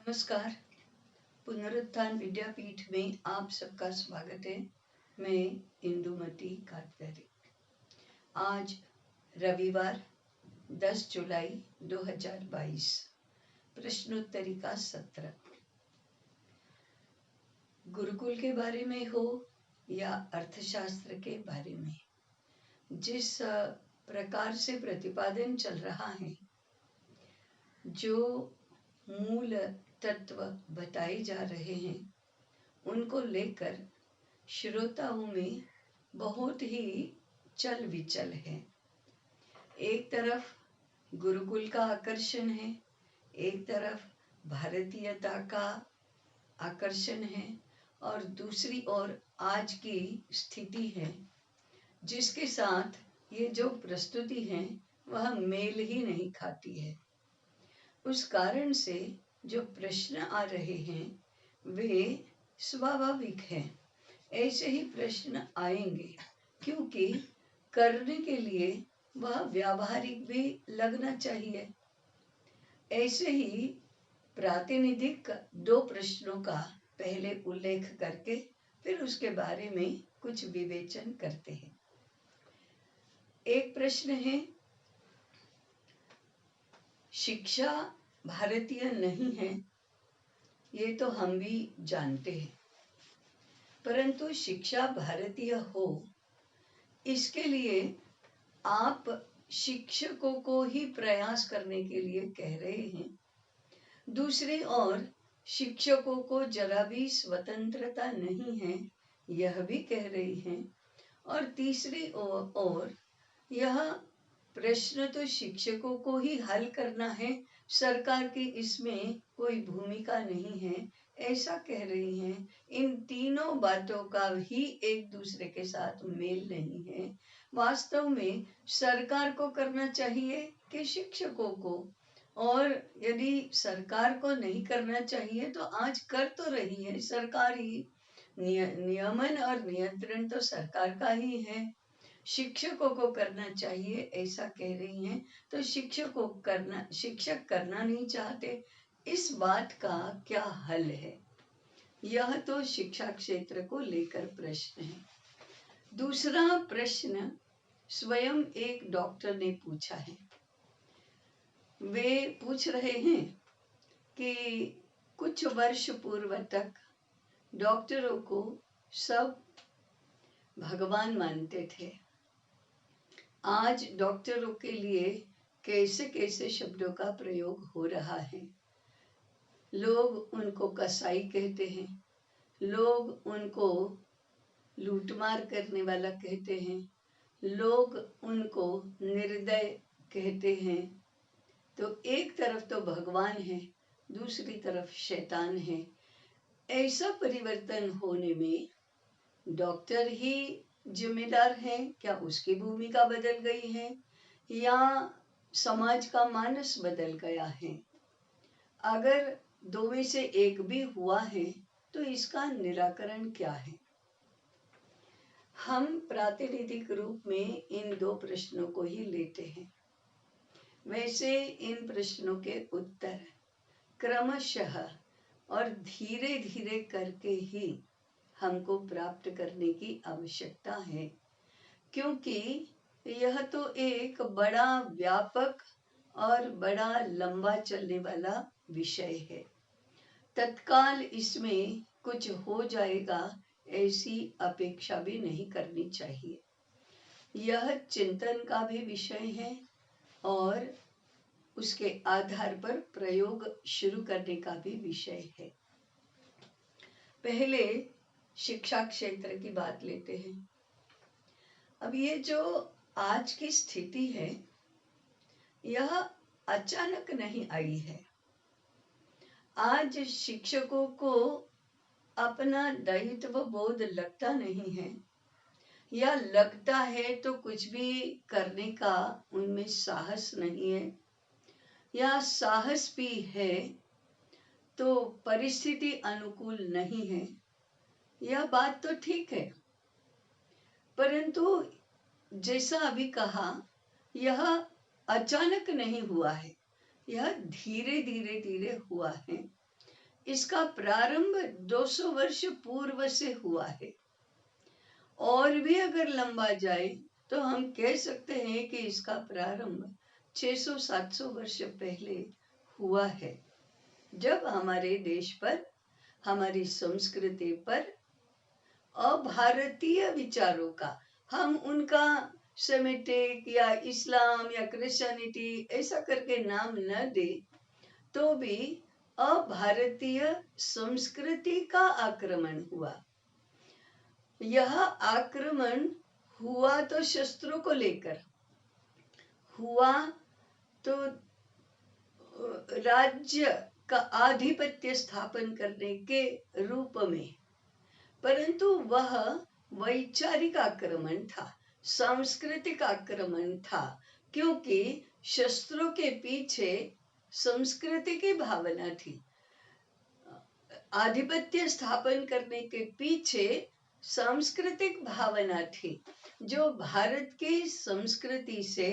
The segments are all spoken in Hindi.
नमस्कार। पुनरुत्थान विद्यापीठ में आप सबका स्वागत है। मैं इंदुमती काटकरी। आज रविवार 10 जुलाई 2022 प्रश्नोत्तरी का सत्र। गुरुकुल के बारे में हो या अर्थशास्त्र के बारे में, जिस प्रकार से प्रतिपादन चल रहा है, जो मूल तत्व बताए जा रहे हैं, उनको लेकर श्रोताओं में बहुत ही चल विचल है। एक तरफ गुरुकुल का आकर्षण है, एक तरफ भारतीयता का आकर्षण है, और दूसरी ओर आज की स्थिति है जिसके साथ ये जो प्रस्तुति है वह मेल ही नहीं खाती है। उस कारण से जो प्रश्न आ रहे हैं वे स्वाभाविक हैं। ऐसे ही प्रश्न आएंगे क्योंकि करने के लिए वह व्यावहारिक भी लगना चाहिए। ऐसे ही प्रातिनिधिक दो प्रश्नों का पहले उल्लेख करके फिर उसके बारे में कुछ विवेचन करते हैं। एक प्रश्न है, शिक्षा भारतीय नहीं है, ये तो हम भी जानते हैं, परंतु शिक्षा भारतीय हो इसके लिए आप शिक्षकों को ही प्रयास करने के लिए कह रहे हैं। दूसरी ओर शिक्षकों को जरा भी स्वतंत्रता नहीं है, यह भी कह रही हैं। और तीसरी ओर यह प्रश्न तो शिक्षकों को ही हल करना है, सरकार की इसमें कोई भूमिका नहीं है, ऐसा कह रही हैं। इन तीनों बातों का ही एक दूसरे के साथ मेल नहीं है। वास्तव में सरकार को करना चाहिए कि शिक्षकों को? और यदि सरकार को नहीं करना चाहिए तो आज कर तो रही है सरकार ही। नियमन और नियंत्रण तो सरकार का ही है। शिक्षकों को करना चाहिए ऐसा कह रही हैं, तो शिक्षक करना नहीं चाहते, इस बात का क्या हल है? यह तो शिक्षा क्षेत्र को लेकर प्रश्न है। दूसरा प्रश्न स्वयं एक डॉक्टर ने पूछा है। वे पूछ रहे हैं कि कुछ वर्ष पूर्व तक डॉक्टरों को सब भगवान मानते थे। आज डॉक्टरों के लिए कैसे कैसे शब्दों का प्रयोग हो रहा है। लोग उनको कसाई कहते हैं, लोग उनको लूटमार करने वाला कहते हैं, लोग उनको निर्दय कहते हैं। तो एक तरफ तो भगवान है, दूसरी तरफ शैतान है। ऐसा परिवर्तन होने में डॉक्टर ही जिम्मेदार है? क्या उसकी भूमिका बदल गई है या समाज का मानस बदल गया है? अगर दो में से एक भी हुआ है तो इसका निराकरण क्या है? हम प्रातिनिधिक रूप में इन दो प्रश्नों को ही लेते हैं। वैसे इन प्रश्नों के उत्तर क्रमशः और धीरे धीरे करके ही हमको प्राप्त करने की आवश्यकता है, क्योंकि यह तो एक बड़ा व्यापक और बड़ा लंबा चलने वाला विषय है। तत्काल इसमें कुछ हो जाएगा ऐसी अपेक्षा भी नहीं करनी चाहिए। यह चिंतन का भी विषय है और उसके आधार पर प्रयोग शुरू करने का भी विषय है। पहले शिक्षा क्षेत्र की बात लेते हैं। अब ये जो आज की स्थिति है यह अचानक नहीं आई है। आज शिक्षकों को अपना दायित्व बोध लगता नहीं है, या लगता है तो कुछ भी करने का उनमें साहस नहीं है, या साहस भी है तो परिस्थिति अनुकूल नहीं है। यह बात तो ठीक है, परंतु जैसा अभी कहा यह अचानक नहीं हुआ है, यह धीरे धीरे धीरे हुआ है। इसका प्रारंभ 200 वर्ष पूर्व से हुआ है। और भी अगर लंबा जाए तो हम कह सकते हैं कि इसका प्रारंभ 600-700 वर्ष पहले हुआ है, जब हमारे देश पर, हमारी संस्कृति पर अभारतीय विचारों का, हम उनका सेमेटिक या इस्लाम या क्रिश्चियनिटी ऐसा करके नाम न दे तो भी अभारतीय संस्कृति का आक्रमण हुआ। यह आक्रमण हुआ तो शस्त्रों को लेकर हुआ, तो राज्य का आधिपत्य स्थापन करने के रूप में, परंतु वह वैचारिक आक्रमण था, सांस्कृतिक आक्रमण था, क्योंकि शस्त्रों के पीछे संस्कृति की भावना थी। आधिपत्य स्थापन करने के पीछे सांस्कृतिक भावना थी, जो भारत की संस्कृति से,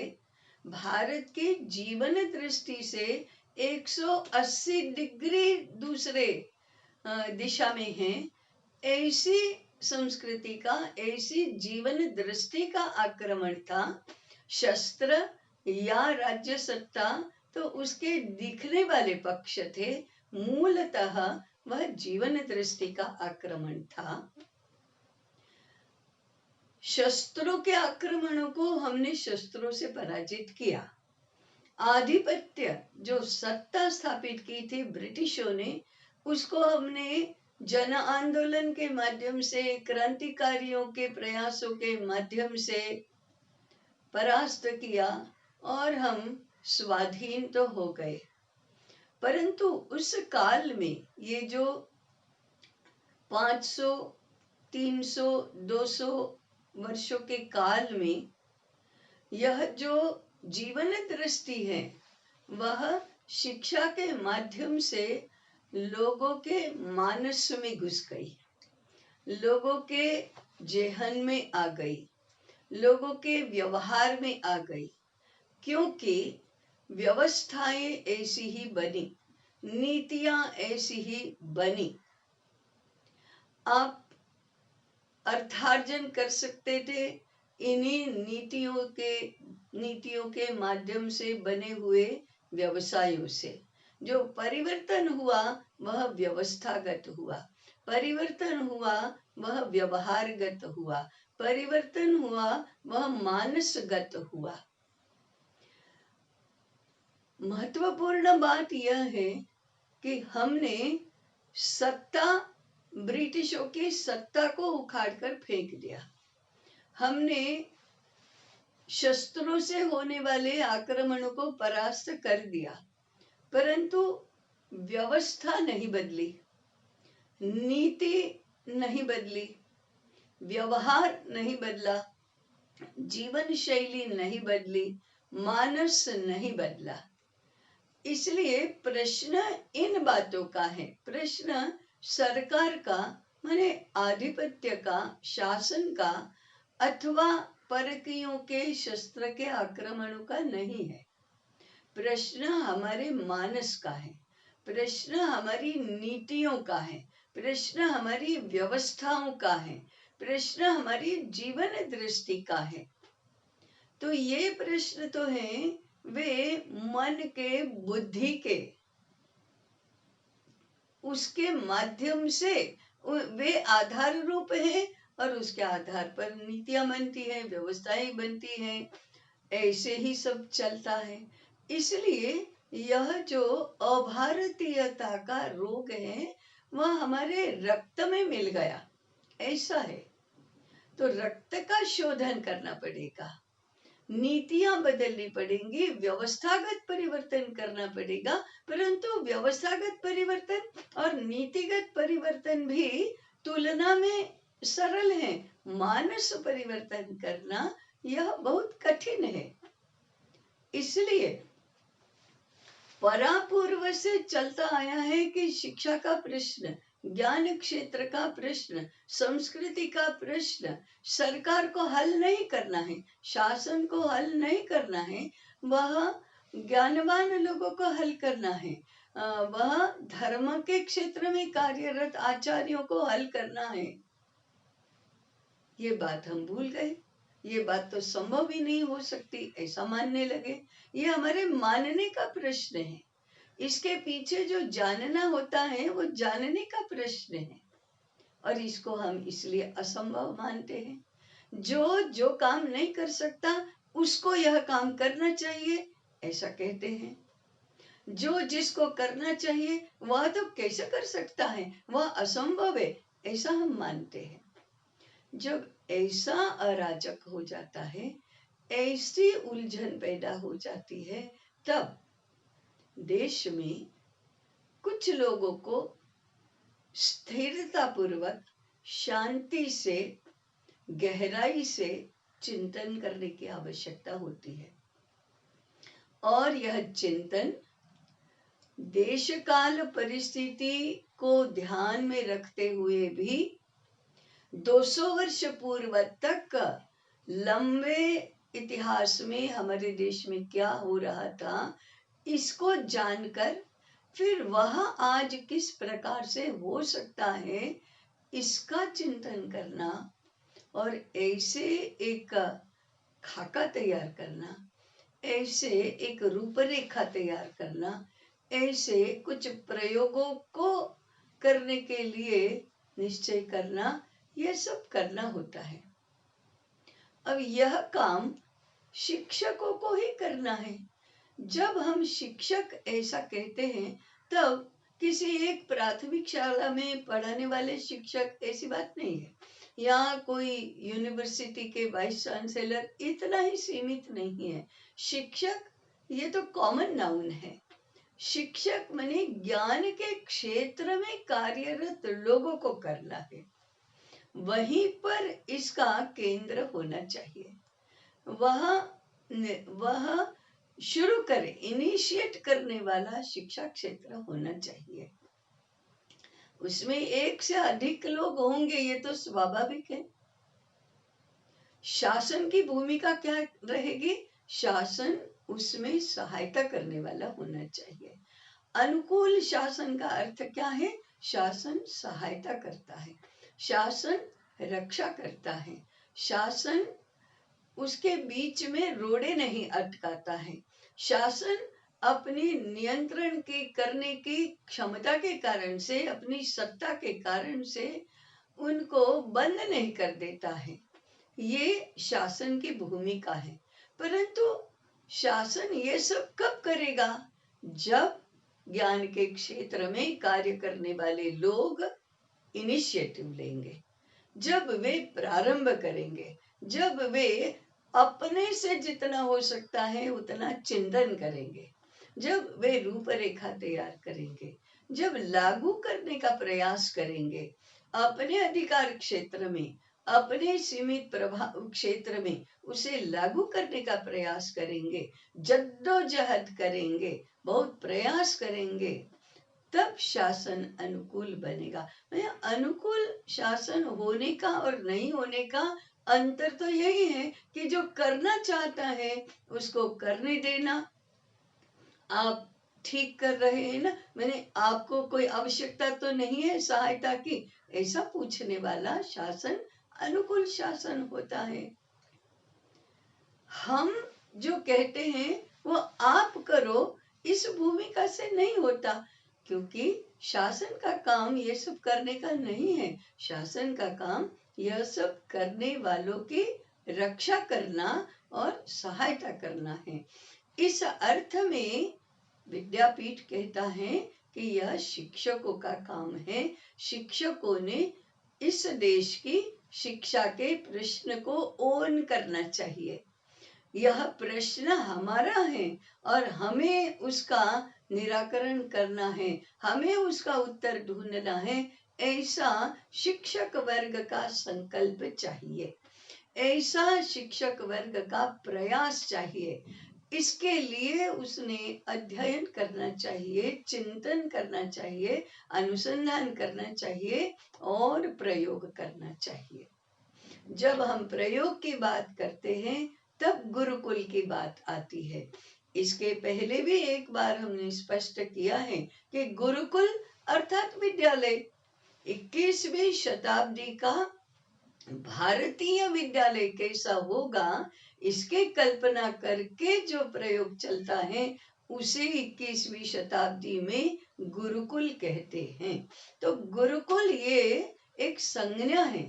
भारत की जीवन दृष्टि से 180 डिग्री दूसरे दिशा में है। ऐसी संस्कृति का, ऐसी जीवन दृष्टि का आक्रमण था। शस्त्र या राज्य सत्ता तो उसके दिखने वाले पक्ष थे, मूलतः वह जीवन दृष्टि का आक्रमण था। शस्त्रों के आक्रमणों को हमने शस्त्रों से पराजित किया। आधिपत्य जो सत्ता स्थापित की थी ब्रिटिशों ने, उसको हमने जन आंदोलन के माध्यम से, क्रांतिकारियों के प्रयासों के माध्यम से परास्त किया और हम स्वाधीन तो हो गए। परंतु उस काल में, ये जो 500, 300, 200 वर्षों के काल में, यह जो जीवन दृष्टि है वह शिक्षा के माध्यम से लोगों के मानस में घुस गई, लोगों के जेहन में आ गई, लोगों के व्यवहार में आ गई, क्योंकि व्यवस्थाएं ऐसी ही बनी, नीतियां ऐसी ही बनी। आप अर्थार्जन कर सकते थे इन्हीं नीतियों के माध्यम से बने हुए व्यवसायों से। जो परिवर्तन हुआ वह व्यवस्थागत हुआ, परिवर्तन हुआ वह व्यवहारगत हुआ, परिवर्तन हुआ वह मानसगत हुआ। महत्वपूर्ण बात यह है कि हमने सत्ता, ब्रिटिशों की सत्ता को उखाड़कर फेंक दिया। हमने शस्त्रों से होने वाले आक्रमणों को परास्त कर दिया, परंतु व्यवस्था नहीं बदली, नीति नहीं बदली, व्यवहार नहीं बदला, जीवन शैली नहीं बदली, मानस नहीं बदला। इसलिए प्रश्न इन बातों का है, प्रश्न सरकार का, माने आधिपत्य का, शासन का, अथवा परकीयों के शस्त्र के आक्रमणों का नहीं है। प्रश्न हमारे मानस का है, प्रश्न हमारी नीतियों का है, प्रश्न हमारी व्यवस्थाओं का है, प्रश्न हमारी जीवन दृष्टि का है। तो ये प्रश्न तो हैं वे मन के, बुद्धि के, उसके माध्यम से वे आधार रूप है और उसके आधार पर नीतियां बनती हैं, व्यवस्थाएं बनती हैं, ऐसे ही सब चलता है। इसलिए यह जो अभारतीयता का रोग है वह हमारे रक्त में मिल गया, ऐसा है। तो रक्त का शोधन करना पड़ेगा, नीतियां बदलनी पड़ेंगी, व्यवस्थागत परिवर्तन करना पड़ेगा। परंतु व्यवस्थागत परिवर्तन और नीतिगत परिवर्तन भी तुलना में सरल है, मानस परिवर्तन करना यह बहुत कठिन है। इसलिए परापूर्व से चलता आया है कि शिक्षा का प्रश्न, ज्ञान क्षेत्र का प्रश्न, संस्कृति का प्रश्न सरकार को हल नहीं करना है, शासन को हल नहीं करना है, वह ज्ञानवान लोगों को हल करना है। वह धर्म के क्षेत्र में कार्यरत आचार्यों को हल करना है। ये बात हम भूल गए। ये बात तो संभव ही नहीं हो सकती, ऐसा मानने लगे। ये हमारे मानने का प्रश्न है। इसके पीछे जो जानना होता है वो जानने का प्रश्न है, और इसको हम इसलिए असंभव मानते हैं। जो जो काम नहीं कर सकता उसको यह काम करना चाहिए, ऐसा कहते हैं। जो जिसको करना चाहिए वह तो कैसे कर सकता है, वह असंभव है, ऐसा हम मानते हैं। जब ऐसा अराजक हो जाता है, ऐसी उलझन पैदा हो जाती है, तब देश में कुछ लोगों को स्थिरता पूर्वक, शांति से, गहराई से चिंतन करने की आवश्यकता होती है। और यह चिंतन देश काल परिस्थिति को ध्यान में रखते हुए भी 200 वर्ष पूर्व तक लंबे इतिहास में हमारे देश में क्या हो रहा था, इसको जानकर फिर वह आज किस प्रकार से हो सकता है, इसका चिंतन करना और ऐसे एक खाका तैयार करना, ऐसे एक रूपरेखा तैयार करना, ऐसे कुछ प्रयोगों को करने के लिए निश्चय करना, यह सब करना होता है। अब यह काम शिक्षकों को ही करना है। जब हम शिक्षक ऐसा कहते हैं, तब किसी एक प्राथमिक शाला में पढ़ाने वाले शिक्षक, ऐसी बात नहीं है, या कोई यूनिवर्सिटी के वाइस चांसलर, इतना ही सीमित नहीं है। शिक्षक ये तो कॉमन नाउन है। शिक्षक माने ज्ञान के क्षेत्र में कार्यरत लोगों को करना है, वहीं पर इसका केंद्र होना चाहिए। वह शुरू करे, इनिशिएट करने वाला शिक्षा क्षेत्र होना चाहिए। उसमें एक से अधिक लोग होंगे, ये तो स्वाभाविक है। शासन की भूमिका क्या रहेगी? शासन उसमें सहायता करने वाला होना चाहिए। अनुकूल शासन का अर्थ क्या है? शासन सहायता करता है, शासन रक्षा करता है, शासन उसके बीच में रोड़े नहीं अटकाता है, शासन अपनी नियंत्रण की करने की क्षमता के कारण से, अपनी सत्ता के कारण से उनको बंद नहीं कर देता है। ये शासन की भूमिका है। परंतु शासन ये सब कब करेगा? जब ज्ञान के क्षेत्र में कार्य करने वाले लोग इनिशिएटिव लेंगे, जब वे प्रारंभ करेंगे, जब वे अपने से जितना हो सकता है उतना चिंतन करेंगे, जब वे रूपरेखा तैयार करेंगे, जब लागू करने का प्रयास करेंगे, अपने अधिकार क्षेत्र में, अपने सीमित प्रभाव क्षेत्र में उसे लागू करने का प्रयास करेंगे, जद्दोजहद करेंगे, बहुत प्रयास करेंगे, तब शासन अनुकूल बनेगा। अनुकूल शासन होने का और नहीं होने का अंतर तो यही है कि जो करना चाहता है उसको करने देना। आप ठीक कर रहे हैं ना, मैंने आपको कोई आवश्यकता तो नहीं है सहायता की, ऐसा पूछने वाला शासन अनुकूल शासन होता है। हम जो कहते हैं वो आप करो, इस भूमिका से नहीं होता, क्योंकि शासन का काम ये सब करने का नहीं है। शासन का काम यह सब करने वालों की रक्षा करना और सहायता करना है। इस अर्थ में विद्यापीठ कहता है कि यह शिक्षकों का काम है। शिक्षकों ने इस देश की शिक्षा के प्रश्न को ओन करना चाहिए। यह प्रश्न हमारा है और हमें उसका निराकरण करना है, हमें उसका उत्तर ढूंढना है। ऐसा शिक्षक वर्ग का संकल्प चाहिए, ऐसा शिक्षक वर्ग का प्रयास चाहिए। इसके लिए उसने अध्ययन करना चाहिए, चिंतन करना चाहिए, अनुसंधान करना चाहिए और प्रयोग करना चाहिए। जब हम प्रयोग की बात करते हैं तब गुरुकुल की बात आती है। इसके पहले भी एक बार हमने स्पष्ट किया है कि गुरुकुल अर्थात विद्यालय 21वीं शताब्दी का भारतीय विद्यालय कैसा होगा, इसके कल्पना करके जो प्रयोग चलता है उसे 21वीं शताब्दी में गुरुकुल कहते हैं। तो गुरुकुल ये एक संज्ञा है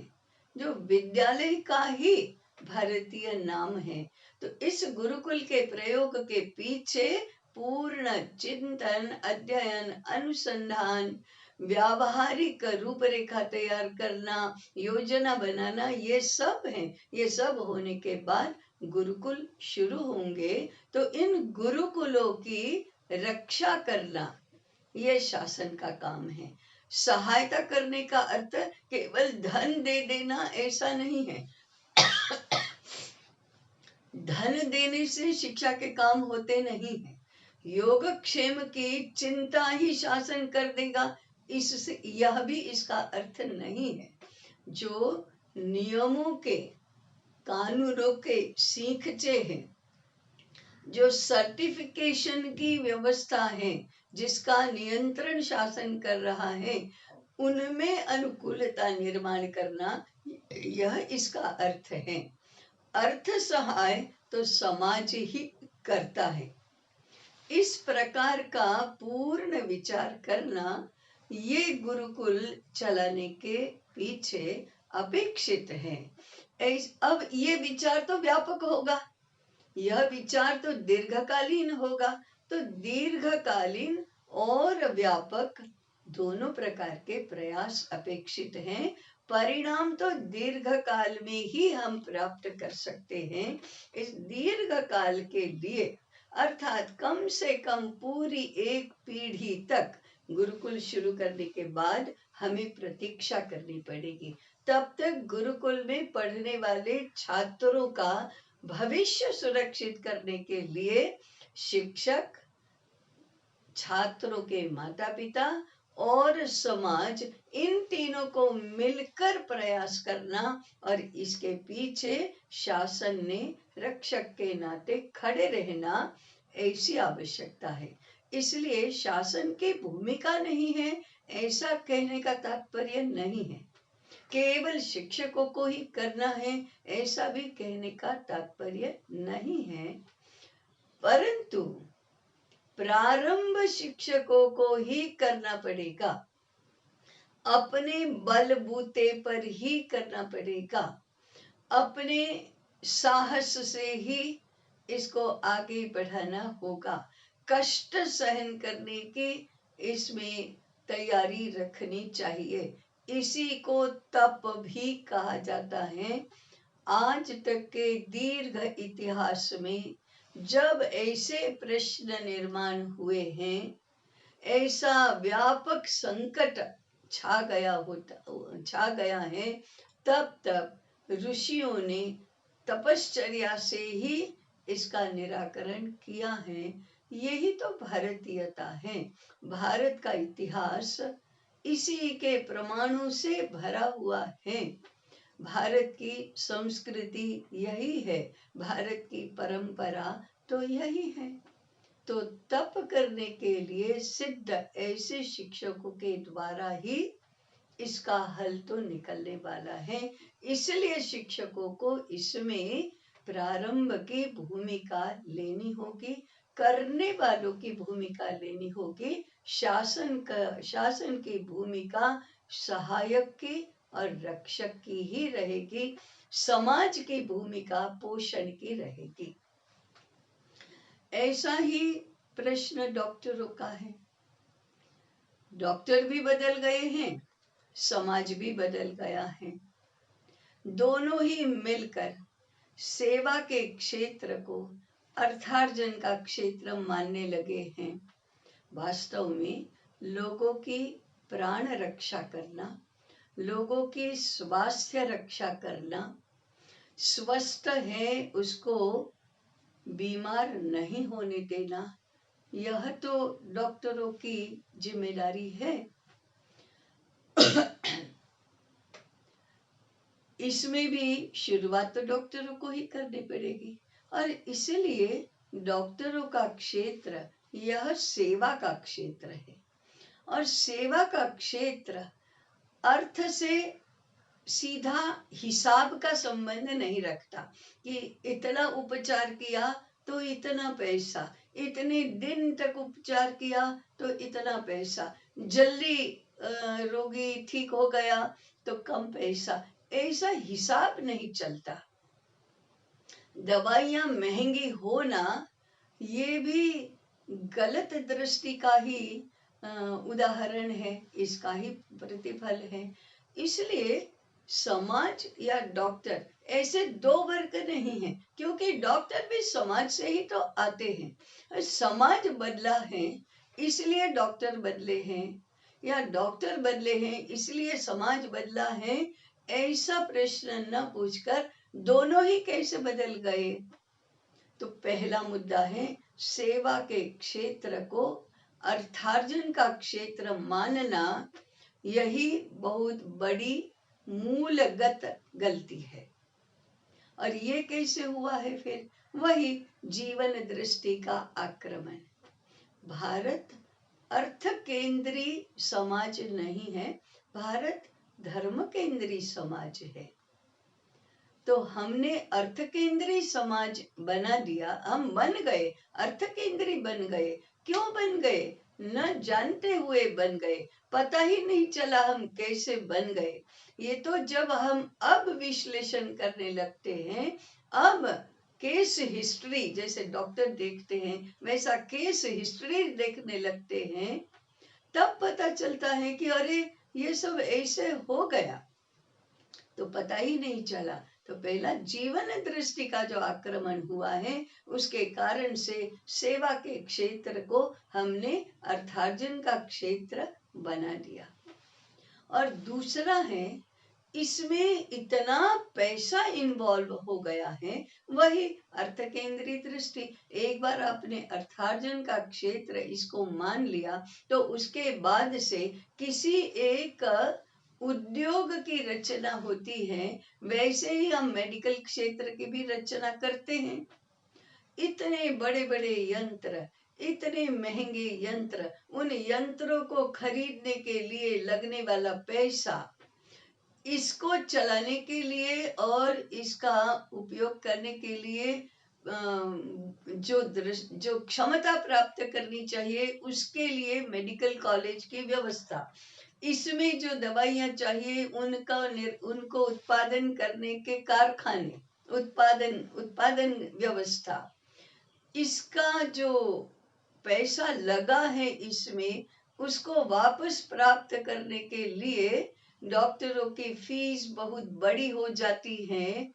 जो विद्यालय का ही भारतीय नाम है। तो इस गुरुकुल के प्रयोग के पीछे पूर्ण चिंतन, अध्ययन, अनुसंधान, व्यावहारिक रूपरेखा तैयार करना, योजना बनाना, ये सब है। ये सब होने के बाद गुरुकुल शुरू होंगे। तो इन गुरुकुलों की रक्षा करना ये शासन का काम है। सहायता करने का अर्थ केवल धन दे देना ऐसा नहीं है। धन देने से शिक्षा के काम होते नहीं है। योगक्षेम की चिंता ही शासन कर देगा, इससे यह भी इसका अर्थ नहीं है। जो नियमों के, कानूनों के सीखचे हैं, जो सर्टिफिकेशन की व्यवस्था है, जिसका नियंत्रण शासन कर रहा है, उनमें अनुकूलता निर्माण करना, यह इसका अर्थ है। अर्थ सहाय तो समाज ही करता है। इस प्रकार का पूर्ण विचार करना ये गुरुकुल चलाने के पीछे अपेक्षित है। अब ये विचार तो व्यापक होगा, यह विचार तो दीर्घकालीन होगा। तो दीर्घकालीन और व्यापक दोनों प्रकार के प्रयास अपेक्षित हैं। परिणाम तो दीर्घकाल में ही हम प्राप्त कर सकते हैं। इस दीर्घकाल के लिए अर्थात कम से कम पूरी एक पीढ़ी तक गुरुकुल शुरू करने के बाद हमें प्रतीक्षा करनी पड़ेगी। तब तक गुरुकुल में पढ़ने वाले छात्रों का भविष्य सुरक्षित करने के लिए शिक्षक, छात्रों के माता पिता और समाज, इन तीनों को मिलकर प्रयास करना और इसके पीछे शासन ने रक्षक के नाते खड़े रहना, ऐसी आवश्यकता है। इसलिए शासन की भूमिका नहीं है ऐसा कहने का तात्पर्य नहीं है। केवल शिक्षकों को ही करना है ऐसा भी कहने का तात्पर्य नहीं है, परंतु प्रारंभ शिक्षकों को ही करना पड़ेगा, अपने बलबूते पर ही करना पड़ेगा, अपने साहस से ही इसको आगे बढ़ाना होगा। कष्ट सहन करने की इसमें तैयारी रखनी चाहिए। इसी को तप भी कहा जाता है। आज तक के दीर्घ इतिहास में जब ऐसे प्रश्न निर्माण हुए हैं, ऐसा व्यापक संकट छा गया है, तब ऋषियों ने तपश्चर्या से ही इसका निराकरण किया है। यही तो भारतीयता है। भारत का इतिहास इसी के प्रमाणों से भरा हुआ है। भारत की संस्कृति यही है, भारत की परंपरा तो यही है। तो तप करने के लिए सिद्ध ऐसे शिक्षकों के द्वारा ही इसका हल तो निकलने वाला है। इसलिए शिक्षकों को इसमें प्रारंभ की भूमिका लेनी होगी, करने वालों की भूमिका लेनी होगी। शासन की भूमिका सहायक की और रक्षक की ही रहेगी। समाज की भूमिका पोषण की रहेगी। ऐसा ही प्रश्न डॉक्टरों का है। डॉक्टर भी बदल गए हैं, समाज भी बदल गया है। दोनों ही मिलकर सेवा के क्षेत्र को अर्थार्जन का क्षेत्र मानने लगे हैं। वास्तव में लोगों की प्राण रक्षा करना, लोगों की स्वास्थ्य रक्षा करना, स्वस्थ है उसको बीमार नहीं होने देना, यह तो डॉक्टरों की जिम्मेदारी है। इसमें भी शुरुआत तो डॉक्टरों को ही करनी पड़ेगी और इसलिए डॉक्टरों का क्षेत्र यह सेवा का क्षेत्र है, और सेवा का क्षेत्र अर्थ से सीधा हिसाब का संबंध नहीं रखता कि इतना उपचार किया तो इतना पैसा, इतने दिन तक उपचार किया तो इतना पैसा, जल्दी रोगी ठीक हो गया तो कम पैसा, ऐसा हिसाब नहीं चलता। दवाइयां महंगी होना ये भी गलत दृष्टि का ही उदाहरण है, इसका ही प्रतिफल है। इसलिए समाज या डॉक्टर ऐसे दो वर्ग नहीं है, क्योंकि डॉक्टर भी समाज से ही तो आते हैं। समाज बदला है इसलिए डॉक्टर बदले हैं, या डॉक्टर बदले हैं इसलिए समाज बदला है, ऐसा प्रश्न न पूछकर दोनों ही कैसे बदल गए। तो पहला मुद्दा है सेवा के क्षेत्र को अर्थार्जन का क्षेत्र मानना, यही बहुत बड़ी मूलगत गलती है। और ये कैसे हुआ है फिर? वही जीवन दृष्टि का आक्रमण। भारत अर्थ केंद्रीय समाज नहीं है, भारत धर्म केंद्रीय समाज है। तो हमने अर्थ केंद्रीय समाज बना दिया, हम बन गए, अर्थ केंद्रीय बन गए। क्यों बन गए? न जानते हुए बन गए, पता ही नहीं चला हम कैसे बन गए। ये तो जब हम अब विश्लेषण करने लगते हैं, अब केस हिस्ट्री जैसे डॉक्टर देखते हैं वैसा केस हिस्ट्री देखने लगते हैं, तब पता चलता है कि अरे ये सब ऐसे हो गया, तो पता ही नहीं चला। तो पहला जीवन दृष्टि का जो आक्रमण हुआ है, उसके कारण से सेवा के क्षेत्र को हमने अर्थार्जन का क्षेत्र बना दिया। और दूसरा है, इसमें इतना पैसा इन्वॉल्व हो गया है, वही अर्थ केंद्रीय दृष्टि। एक बार आपने अर्थार्जन का क्षेत्र इसको मान लिया तो उसके बाद से किसी एक उद्योग की रचना होती है, वैसे ही हम मेडिकल क्षेत्र की भी रचना करते हैं। इतने बड़े बड़े यंत्र, इतने महंगे यंत्र, उन यंत्रों को खरीदने के लिए लगने वाला पैसा, इसको चलाने के लिए और इसका उपयोग करने के लिए जो क्षमता प्राप्त करनी चाहिए, उसके लिए मेडिकल कॉलेज की व्यवस्था, इसमें जो दवाइयां चाहिए उनको उत्पादन करने के कारखाने, उत्पादन व्यवस्था, इसका जो पैसा लगा है इसमें, उसको वापस प्राप्त करने के लिए डॉक्टरों की फीस बहुत बड़ी हो जाती है।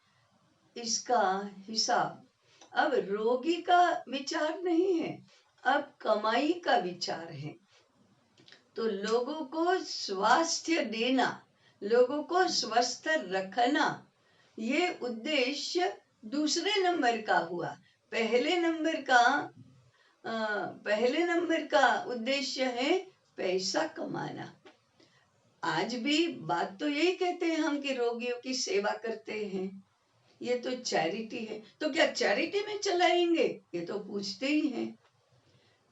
इसका हिसाब अब रोगी का विचार नहीं है, अब कमाई का विचार है। तो लोगों को स्वास्थ्य देना, लोगों को स्वस्थ रखना, ये उद्देश्य दूसरे नंबर का हुआ। पहले नंबर का उद्देश्य है पैसा कमाना। आज भी बात तो यही कहते हैं हम कि रोगियों की सेवा करते हैं, ये तो चैरिटी है, तो क्या चैरिटी में चलाएंगे, ये तो पूछते ही हैं।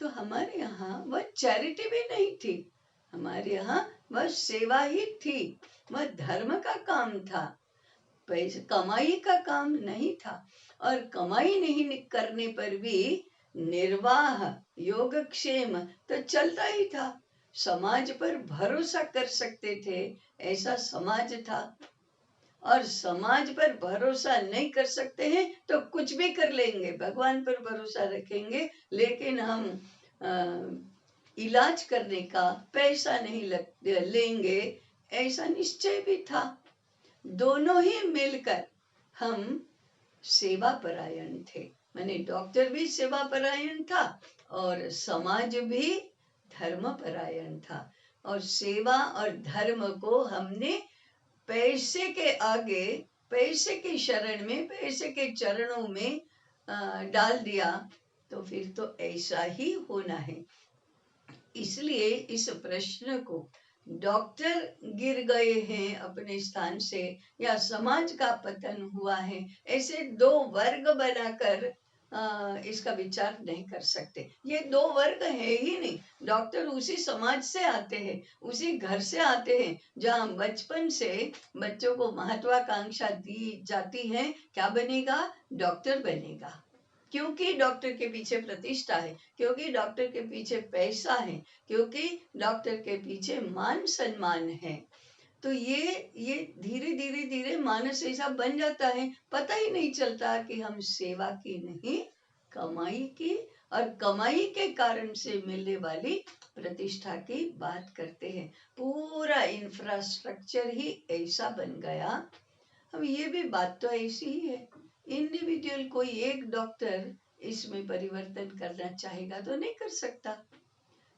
तो हमारे यहाँ वह चैरिटी भी नहीं थी, हमारे यहाँ वह सेवा ही थी, वह धर्म का काम था, पैसे कमाई का काम नहीं था। और कमाई नहीं करने पर भी निर्वाह, योगक्षेम तो चलता ही था। समाज पर भरोसा कर सकते थे, ऐसा समाज था। और समाज पर भरोसा नहीं कर सकते हैं तो कुछ भी कर लेंगे, भगवान पर भरोसा रखेंगे, लेकिन हम इलाज करने का पैसा नहीं लेंगे, ऐसा निश्चय भी था। दोनों ही मिलकर हम सेवा परायण थे, माने डॉक्टर भी सेवा परायण था और समाज भी धर्म परायण था। और सेवा और धर्म को हमने पैसे के आगे, पैसे के शरण में, पैसे के चरणों में डाल दिया, तो फिर तो ऐसा ही होना है। इसलिए इस प्रश्न को डॉक्टर गिर गए हैं अपने स्थान से या समाज का पतन हुआ है, ऐसे दो वर्ग बनाकर इसका विचार नहीं कर सकते। ये दो वर्ग है ही नहीं। डॉक्टर उसी समाज से आते हैं, उसी घर से आते हैं जहाँ बचपन से बच्चों को महत्वाकांक्षा दी जाती है, क्या बनेगा, डॉक्टर बनेगा। क्योंकि डॉक्टर के पीछे प्रतिष्ठा है, क्योंकि डॉक्टर के पीछे पैसा है, क्योंकि डॉक्टर के पीछे मान सम्मान है। तो ये धीरे धीरे धीरे मानस ऐसा बन जाता है, पता ही नहीं चलता कि हम सेवा की नहीं, कमाई की, और कमाई के कारण से मिलने वाली प्रतिष्ठा की बात करते हैं। पूरा इंफ्रास्ट्रक्चर ही ऐसा बन गया। अब ये भी बात तो ऐसी ही है। इंडिविजुअल कोई एक डॉक्टर इसमें परिवर्तन करना चाहेगा तो नहीं कर सकता।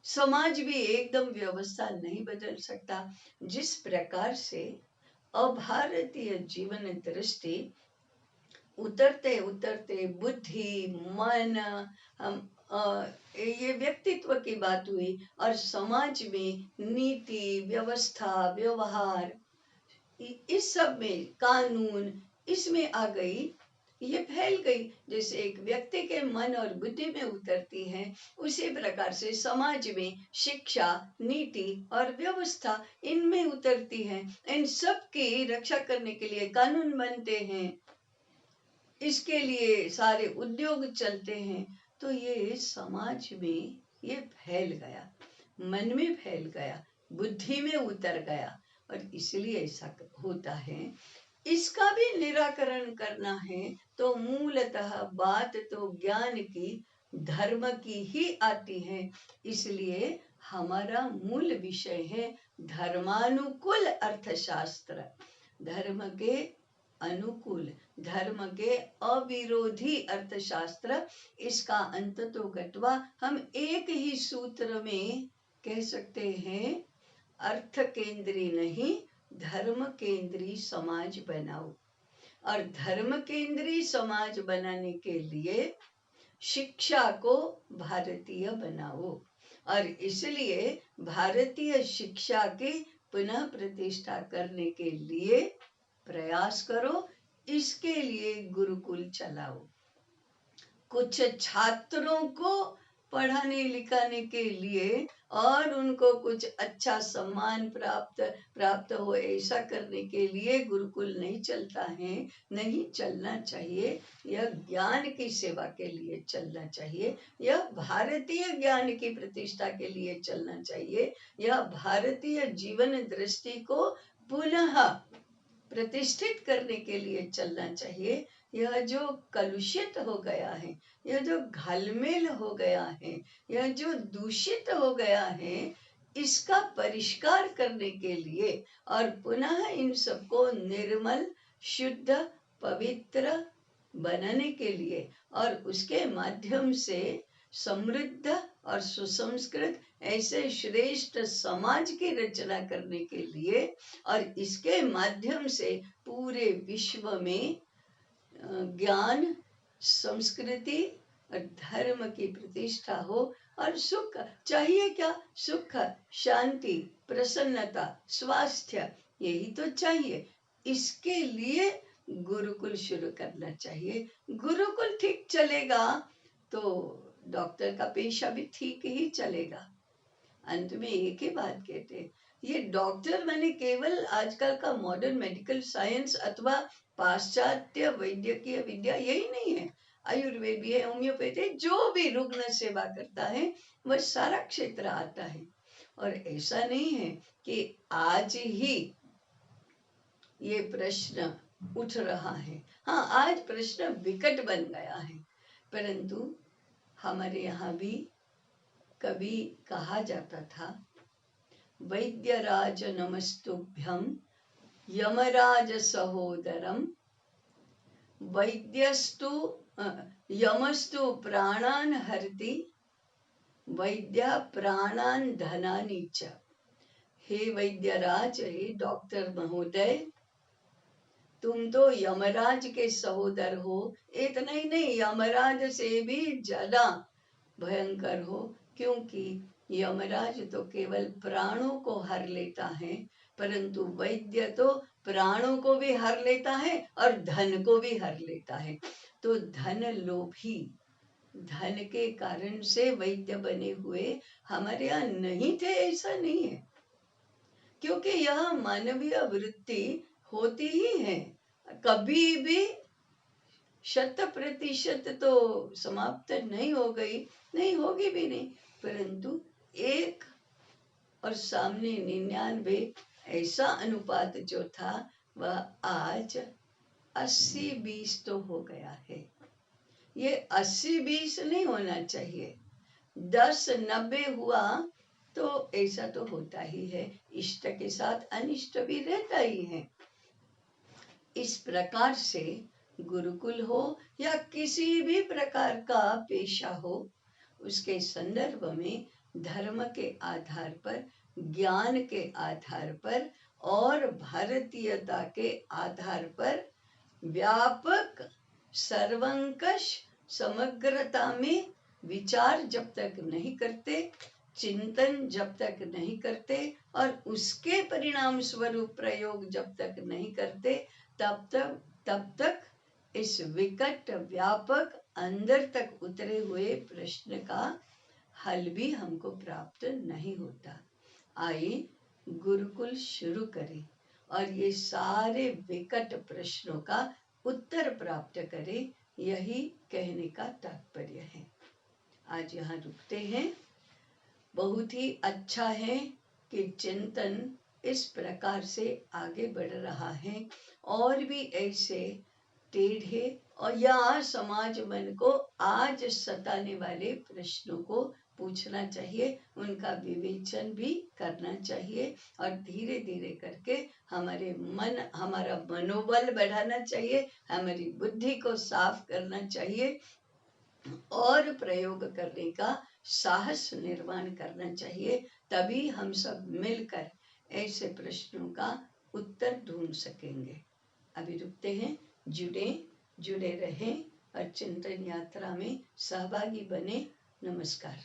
समाज भी एकदम व्यवस्था नहीं बदल सकता। जिस प्रकार से अभारतीय जीवन दृष्टि उतरते उतरते बुद्धि, मन, हम ये व्यक्तित्व की बात हुई, और समाज में नीति, व्यवस्था, व्यवहार, इस सब में कानून, इसमें आ गई, ये फैल गई। जैसे एक व्यक्ति के मन और बुद्धि में उतरती है, उसी प्रकार से समाज में शिक्षा, नीति और व्यवस्था इनमें उतरती है। इन सब की रक्षा करने के लिए कानून बनते हैं, इसके लिए सारे उद्योग चलते हैं। तो ये समाज में ये फैल गया, मन में फैल गया, बुद्धि में उतर गया, और इसलिए ऐसा होता है। इसका भी निराकरण करना है तो मूलतः बात तो ज्ञान की, धर्म की ही आती है। इसलिए हमारा मूल विषय है धर्मानुकूल अर्थशास्त्र। धर्म के अनुकूल, धर्म के अविरोधी अर्थशास्त्र। इसका अंततोगत्वा हम एक ही सूत्र में कह सकते हैं, अर्थ केंद्री नहीं, धर्म केंद्री समाज बनाओ। और धर्म केंद्री समाज बनाने के लिए शिक्षा को भारतीय बनाओ, और इसलिए भारतीय शिक्षा की पुनः प्रतिष्ठा करने के लिए प्रयास करो। इसके लिए गुरुकुल चलाओ, कुछ छात्रों को पढ़ाने लिखाने के लिए, और उनको कुछ अच्छा सम्मान प्राप्त हो, ऐसा करने के लिए गुरुकुल नहीं चलता है, नहीं चलना चाहिए। यह ज्ञान की सेवा के लिए चलना चाहिए, यह भारतीय ज्ञान की प्रतिष्ठा के लिए चलना चाहिए, यह भारतीय जीवन दृष्टि को पुनः प्रतिष्ठित करने के लिए चलना चाहिए। यह जो कलुषित हो गया है, यह जो घालमेल हो गया है, यह जो दूषित हो गया है, इसका परिष्कार करने के लिए, और पुनः इन सबको निर्मल, शुद्ध, पवित्र बनाने के लिए, और उसके माध्यम से समृद्ध और सुसंस्कृत ऐसे श्रेष्ठ समाज की रचना करने के लिए, और इसके माध्यम से पूरे विश्व में ज्ञान, संस्कृति और धर्म की प्रतिष्ठा हो। और सुख चाहिए, क्या सुख, शांति, प्रसन्नता, स्वास्थ्य, यही तो चाहिए। इसके लिए गुरुकुल शुरू करना चाहिए। गुरुकुल ठीक चलेगा तो डॉक्टर का पेशा भी ठीक ही चलेगा। अंत में एक ही बात कहते हैं, ये डॉक्टर माने केवल आजकल का मॉडर्न मेडिकल साइंस अथवा पाश्चात्य वैद्यकीय विद्या यही नहीं है। आयुर्वेद भी है, होम्योपैथी, जो भी रुग्ण सेवा करता है वह सारा क्षेत्र आता है। और ऐसा नहीं है कि आज ही ये प्रश्न उठ रहा है। हाँ, आज प्रश्न विकट बन गया है, परंतु हमारे यहाँ भी कभी कहा जाता था, वैद्यराज नमस्तुभ्यं यमराज सहोदरम, वैद्यस्तु यमस्तु प्राणान हरति, वैद्य प्राणान धनानि च। हे वैद्यराज, हे डॉक्टर महोदय, तुम तो यमराज के सहोदर हो। इतना ही नहीं, यमराज से भी ज्यादा भयंकर हो, क्योंकि यमराज तो केवल प्राणों को हर लेता है, परंतु वैद्य तो प्राणों को भी हर लेता है और धन को भी हर लेता है। तो धन लोभी धन के कारण से वैद्य बने हुए हमारे यहाँ नहीं थे, ऐसा नहीं है, क्योंकि यह मानवीय वृत्ति होती ही है। कभी भी 100% तो समाप्त नहीं हो गई, नहीं होगी भी नहीं, परंतु 1 और सामने 99 ऐसा अनुपात जो था वह आज 80-20 तो हो गया है। ये 80-20 नहीं होना चाहिए, 10-90 हुआ तो ऐसा तो होता ही है, इष्ट के साथ अनिष्ट भी रहता ही है। इस प्रकार से गुरुकुल हो या किसी भी प्रकार का पेशा हो, उसके संदर्भ में धर्म के आधार पर, ज्ञान के आधार पर और भारतीयता के आधार पर व्यापक सर्वंकष समग्रता में विचार जब तक नहीं करते, चिंतन जब तक नहीं करते और उसके परिणाम स्वरूप प्रयोग जब तक नहीं करते, तब तक इस विकट व्यापक अंदर तक उतरे हुए प्रश्न का हल भी हमको प्राप्त नहीं होता। आइए गुरुकुल शुरू करें और ये सारे विकट प्रश्नों का उत्तर प्राप्त करें, यही कहने का तात्पर्य है। आज यहाँ रुकते हैं। बहुत ही अच्छा है कि चिंतन इस प्रकार से आगे बढ़ रहा है और भी ऐसे टेढ़े और या समाज मन को आज सताने वाले प्रश्नों को पूछना चाहिए, उनका विवेचन भी करना चाहिए और धीरे धीरे करके हमारा मनोबल बढ़ाना चाहिए, हमारी बुद्धि को साफ करना चाहिए और प्रयोग करने का साहस निर्माण करना चाहिए। तभी हम सब मिलकर ऐसे प्रश्नों का उत्तर ढूंढ सकेंगे। अभी रुकते हैं। जुड़े रहें और चिंतन यात्रा में सहभागी बने। नमस्कार।